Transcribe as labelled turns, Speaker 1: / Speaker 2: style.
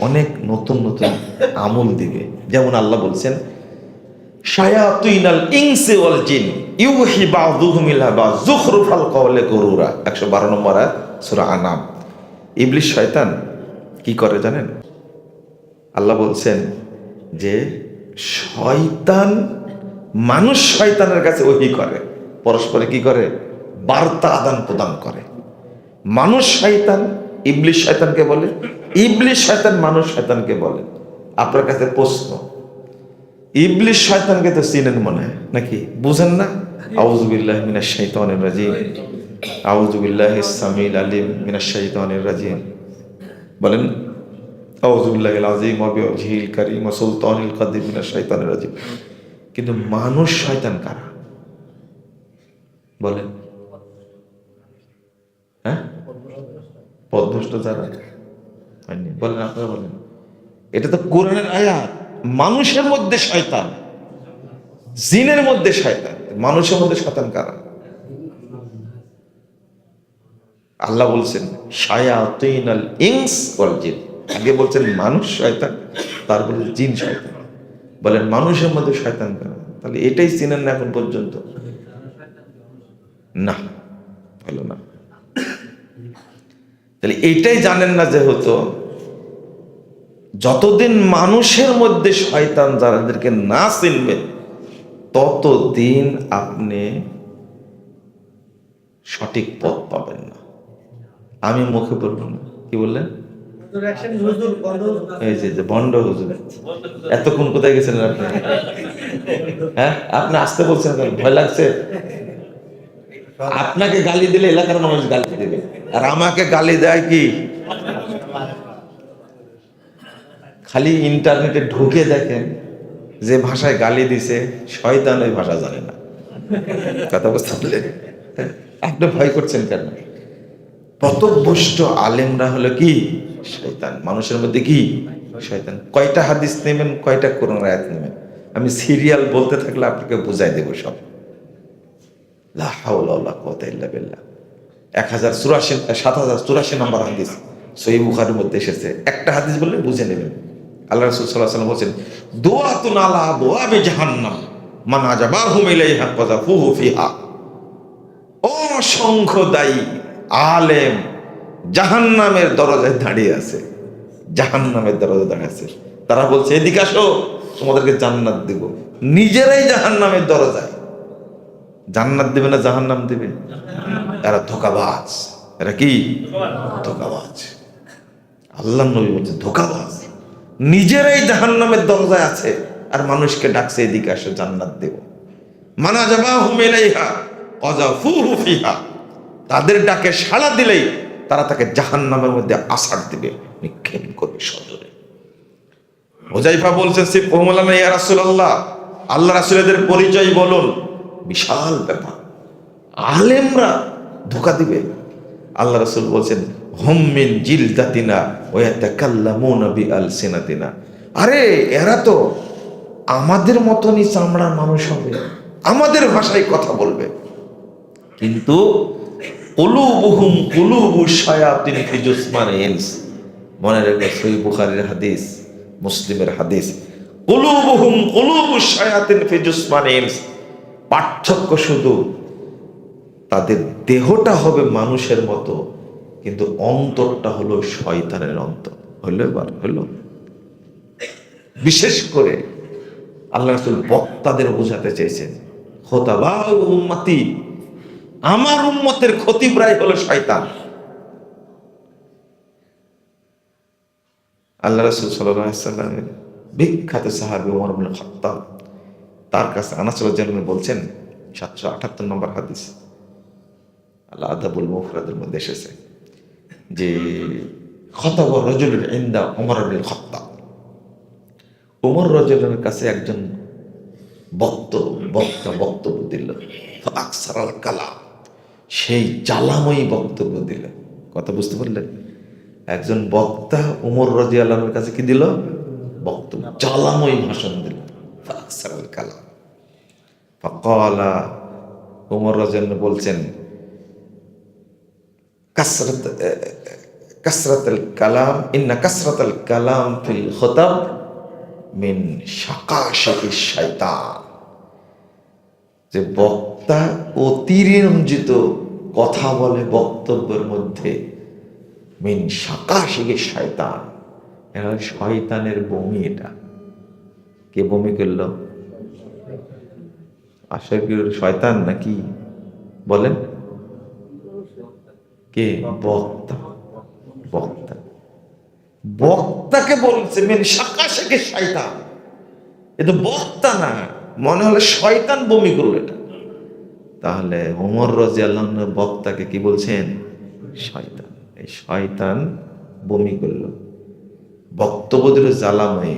Speaker 1: অনেক নতুন নতুন আমল দিবে। যেমন আল্লাহ বলছেন শায়াতিনাল ইনসি ওয়াল জিন ইউহি বাযুহুম ইলা বায যুখরুফাল কওলি গুরুরা, 112 নম্বর আয়াত সূরা আনাম। ইবলিস শয়তান কি করে জানেন? আল্লাহ বলছেন যে শয়তান মানুষ শয়তানের কাছে ওহী করে, পরস্পরে কি করে? বার্তা আদান প্রদান করে। মানুষ শয়তান ইবলিস শয়তানকে বলে, ইবলিস শয়তান মানুষ শয়তানকে বলে। আপনার কাছে প্রশ্ন, ইবলিস শয়তানকে তো চিনেন মনে হয় নাকি? বুঝেন না? আউযু বিল্লাহি মিনাশ শাইতানির রাজিম, আউযু বিল্লাহিস সামিল আলিম মিনাশ শাইতানির রাজিম। বলেন আউযু বিল্লাহিল আযীম ওয়া বিওয়াজহিল কারীম ওয়া সুলতানিল কাদিম মিনাশ শাইতানির রাজিম। কিন্তু মানুষ শয়তান কারা? বলেন। হ্যাঁ, পথভ্রষ্ট যারা। বলেন, আপনারা বলেন। এটা তো কোরআনের আয়াত। মানুষের মধ্যে শয়তান, জিনের মধ্যে শয়তান, মানুষের মধ্যে শয়তান কারা? আল্লাহ বলছেন শায়াতিনাল ইনস ওয়াল জিন। আগে বলছেন মানুষ শয়তান, তারপরে জিন শয়তান। বলেন মানুষের মধ্যে শয়তান কারা? তাহলে এটাই চিনেন না এখন পর্যন্ত? না, হলো না। তাহলে এইটাই জানেন না যে হতো যতদিন মানুষের মধ্যে শয়তান যাদেরকে না চিনবেন ততদিন আপনি সঠিক পথ পাবেন না। আমি মুখে বলবো না, কি বললেন? এই যে ভণ্ড হুজুর, এতক্ষণ কোথায় গেছেন আপনি? হ্যাঁ, আপনি আসতে বলছেন, ভয় লাগছে? আপনাকে গালি দিলে এলাকার মানুষ গালি দেবে, আর আমাকে গালি দেয় কি? খালি ইন্টারনেটে ঢুকে দেখেন যে ভাষায় গালি দিছে শয়তান ওই ভাষা জানে না। কথা বুঝতে পারলেন? আপনি ভয় করছেন কেন? পথভ্রষ্ট আলেমরা হলো কি? শয়তান। মানুষের মধ্যে কি? শয়তান। কয়টা হাদিস নেবেন, কয়টা কোরআন আয়াত নেবেন? আমি সিরিয়াল বলতে থাকলে আপনাকে বুঝাই দেব সব। লা হাওলা ওয়ালা কুওয়াতা ইল্লা বিল্লাহ। 7084 নম্বর হাদিস সহিহ বুখারীর মধ্যে এসেছে। একটা হাদিস বললে বুঝে নেবেন। আল্লাহ রাসূল সাল্লাল্লাহু আলাইহি ওয়াসাল্লাম বলেন দুআতুন আলা আবওয়াবি জাহান্নাম মান আজাবাহুম ইলাইহা কাযাফুহু ফিহা। অসংখ্য দায়ী আলেম জাহান্নামের দরজায় দাঁড়িয়ে আছে, জাহান্নামের দরজায় দাঁড়িয়ে আছে। তারা বলছে এদিকে আসো, তোমাদেরকে জান্নাত দেব। নিজেরাই জাহান্নামের দরজায়। জান্নাত দেবে না জাহান্নাম দেবে? এরা ধোঁকাবাজ। এরা কি? ধোঁকাবাজ। আল্লাহর নবী বলছে ধোঁকাবাজ। নিজেরাই জাহান্নামের দরজায় আছে আর মানুষকে ডাকছে এদিকে আসো, জান্নাত দেব। মানা জাবাহুম ইলাইহা কাযাফুহু ফিহা। তাদের ডাকে সাড়া দিলেই তারা তাকে জাহান্নামের মধ্যে আছাড় দিবে, নিক্ষেপ করবে সজোরে। হুযায়ফা বলছেন সিফহুম লানা ইয়া রাসূলুল্লাহ, আল্লাহ রাসূলের পরিচয় বলুন। বিশাল ব্যাপার, আলেমরা ধোঁকা দিবে। আল্লাহ রাসূল বলছেন হুম মিন জিলদাতিনা ওয়া ইয়াতাকাল্লামুনা বিআলসিনাতিনা। আরে এরা তো আমাদের মতনই চামড়ার মানুষ হবে, আমাদের ভাষায় কথা বলবে, কিন্তু কুলুবুহুম কুলুবুশ শায়াতিন ফি জুসমানিল ইনস। মনে রাখবে সহিহ বুখারীর হাদিস, মুসলিমের হাদিস, কুলুবুহুম কুলুবুশ শায়াতিন ফি জুসমানিল ইনস। পার্থক্য শুধু তাদের দেহটা হবে মানুষের মতো, কিন্তু অন্তরটা হলো শয়তানের অন্তর। হইলো? এবার হইলো? বিশেষ করে আল্লাহ রাসূল বক্তাদের বোঝাতে চেয়েছেন খোতাবা উম্মতি, আমার উম্মতের খতিবরাই হলো শয়তান। আল্লাহ রাসূল সাল্লাল্লাহু আলাইহি ওয়াসাল্লামের বিখ্যাত সাহাবী ওমর ইবনে খাত্তাব, তার কাছে আনাস রাদিয়াল্লাহু আনহু বলছেন 778 নম্বর হাদিস, আল আদাবুল মুফরাদের মধ্যে এসেছে যে খতাবা রাজুলুন ইনদা ওমর ইবনে খাত্তাব। ওমর রাদিয়াল্লাহু কাছে একজন বক্তব্য দিল। আকসারাল কালাম, সেই জ্বালাময়ী বক্তব্য দিল। কথা বুঝতে পারলেন? একজন বক্তা ওমর রাদিয়াল্লাহু আনহুর কাছে কি দিল? বক্তব্য, জ্বালাময়ী ভাষণ দিল। আকসারাল কালাম ফাকালা, ওমর রাদিয়াল্লাহু বলছেন কাসরাতুল কালাম, ইন্না কাসরাতুল কালাম ফিল খুতাব মিন শাকাশিকিশ শাইতান, যে বক্তা অতিরঞ্জিত কথা বলে বক্তব্যের মধ্যে, মিন শাকাশিকিশ শাইতান, এটা শয়তানের বমি। এটা কে বমি করলো? আসলে কি শয়তান নাকি বলেন? কে? বক্তা। বক্তা, বক্তাকে বলছে মিন শাকাশিকিশ শাইতান, এটা বক্তা না, মনে হলে শয়তান বমি করলো এটা। তাহলে ওমর রাদিয়াল্লাহু আনহু বক্তাকে কি বলছেন? শয়তান। এই শয়তান বমি করলো, বক্তব্য দিল জ্বালাময়।